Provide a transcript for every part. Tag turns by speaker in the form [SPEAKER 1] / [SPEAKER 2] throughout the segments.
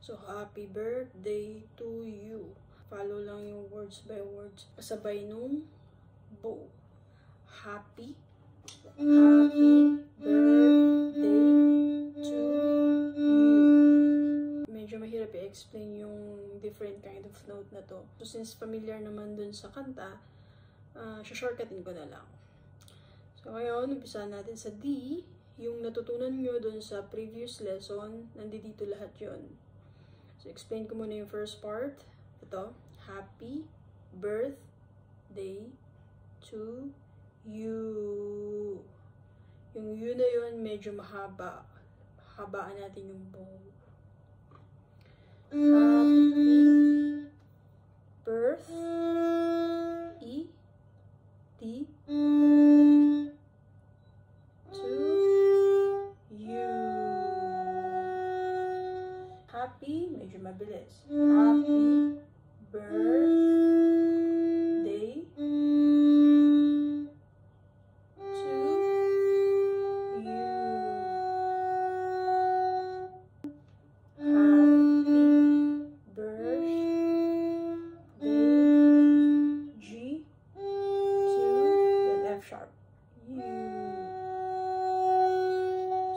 [SPEAKER 1] So, happy birthday to you. Follow lang yung words by words. Kasabay nung bow. Happy birthday to you. Medyo mahirap i-explain yung different kind of note na to. So, since familiar naman dun sa kanta, shortcutin ko na lang. So, ngayon, umpisa natin sa D. Yung natutunan nyo dun sa previous lesson, nandito lahat yun. So, explain ko muna yung first part. Ito, happy birthday to you. Yung you na yun, medyo mahaba. Habaan natin yung bow. Happy birthday to you. Happy, medyo mabilis. Happy birthday to you. Happy birthday G to then F sharp. You.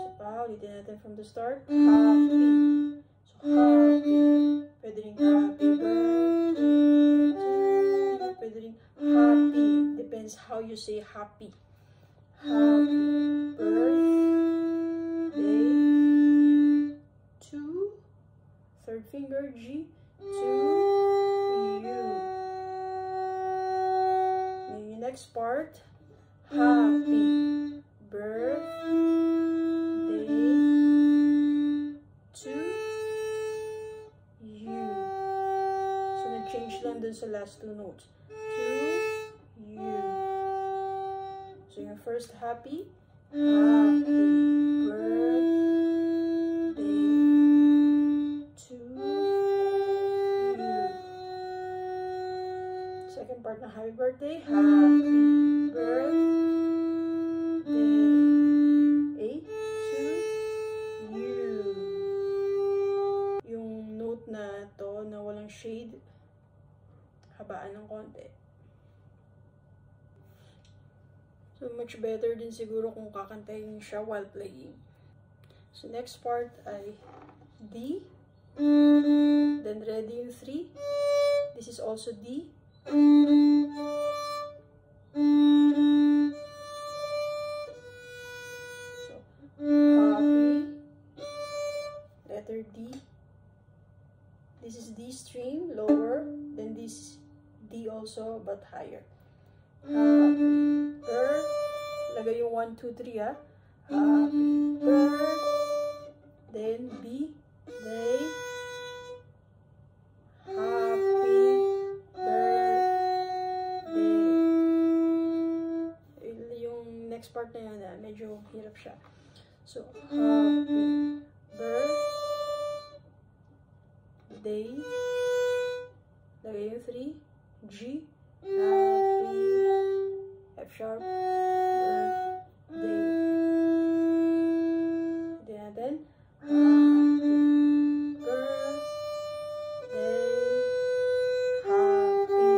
[SPEAKER 1] So pa, ulitin natin from the start. Happy. Happy. Pwede rin happy birthday to you. Pwede rin happy. Depends how you say happy. Happy birthday to third finger G to you. And yung next part, happy birthday to you. So, nag-change lang dun sa last two notes. To you. So, yung first happy birthday to you. Second part ng happy birthday, happy birthday to you. Yung note na to na walang shade, habaan ng konti. So, much better din siguro kung kakantayin siya while playing. So, next part ay D. Then, ready yung 3. This is also D. So, happy. Letter D. This is D string, lower. Then, this D also, but higher. Happy birthday. Lagay yung 1, 2, 3 ha. Happy birthday. Then B. Day. Happy birthday. Yung next part na yun, medyo hirap siya. So, happy birthday. Lagay yung 3. G. Happy F sharp birthday. Then happy birthday, happy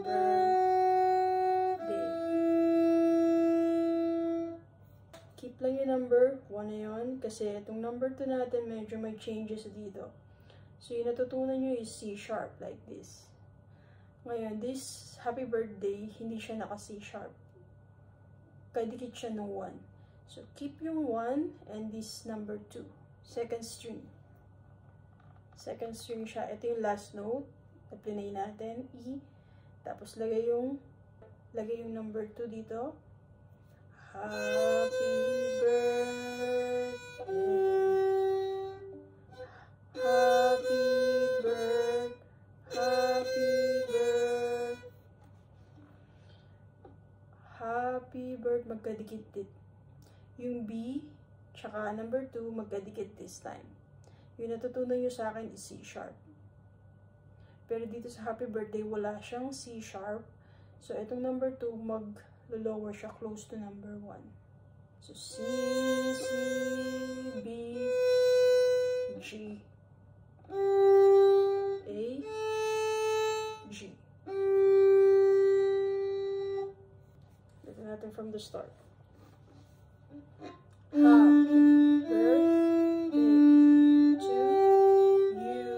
[SPEAKER 1] birthday. Keep lang yung number 1 na yun kasi itong number 2 natin medyo may changes dito. So yung natutunan nyo is C sharp like this. Ngayon, this happy birthday, hindi siya naka C sharp. Kadikit siya ng 1. So, keep yung 1 and this number 2. Second string. Second string siya. Ito yung last note. Na-play natin. E. Tapos, lagay yung number 2 dito. Happy birthday. Happy birthday. Happy birthday. Magkadikit dit. Yung B, tsaka number 2, magkadikit this time. Yung natutunan nyo sa akin is C sharp. Pero dito sa happy birthday, wala siyang C sharp. So, itong number 2, mag-lower siya close to number 1. So, C, B, G. A, G. Ito natin from the start. Happy birthday to you.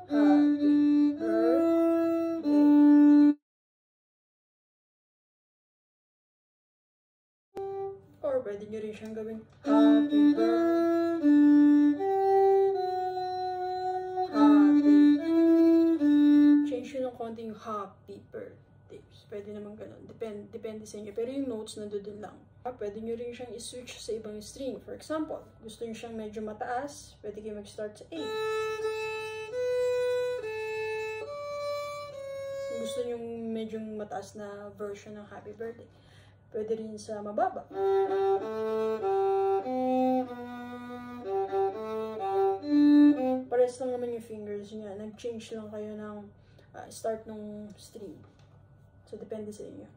[SPEAKER 1] Happy birthday. Or pwede nyo rin siyang gawin happy birthday. Happy. Change yun ng konting happy birthday. Pwede naman ganun. Depende sa inyo. Pero yung notes nandoon lang. Pwede nyo rin siyang i-switch sa ibang string. For example, gusto nyo siyang medyo mataas, pwede kayo mag-start sa A. Kung gusto nyo medyo mataas na version ng happy birthday, pwede rin sa mababa. Pares lang naman yung fingers niya. Nag-change lang kayo ng start ng string. So, depende sa inyo.